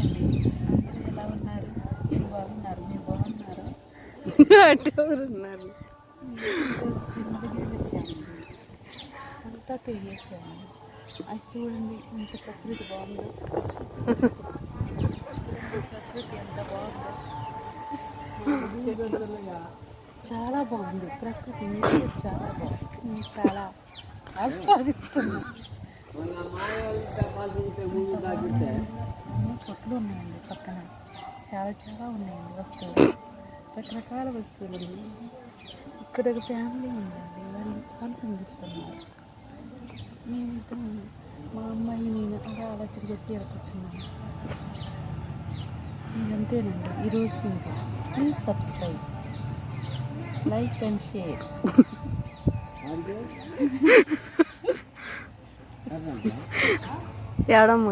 అందరూ ఎలా ఉన్నారు? మీరు బాగున్నారు? మీరు బాగున్నారా? అంటే ఎవరున్నారు? తిరుమలగిరి వచ్చామండి. అంతా తిరిగేసాము. అది చూడండి ఇంత ప్రకృతి బాగుందో. ప్రకృతి ఎంత బాగుందో. చాలా బాగుంది ప్రకృతి. నేచర్ చాలా బాగుంది. చాలా ఆస్వాదిస్తున్నాం. అన్ని కొట్లు ఉన్నాయండి పక్కన. చాలా చాలా ఉన్నాయండి వస్తువులు. రకరకాల వస్తువులు ఉన్నాయి. ఇక్కడ ఒక ఫ్యామిలీ ఉందండి. వాళ్ళు పాలు పొందిస్తున్నారు. మేమిద్దరం మా అమ్మాయి నేను అలా తిరిగి వచ్చి కూర్చున్నాము. అంతేనండి ఈరోజు ఇంత. Please subscribe, like and share. ఎడమ్మ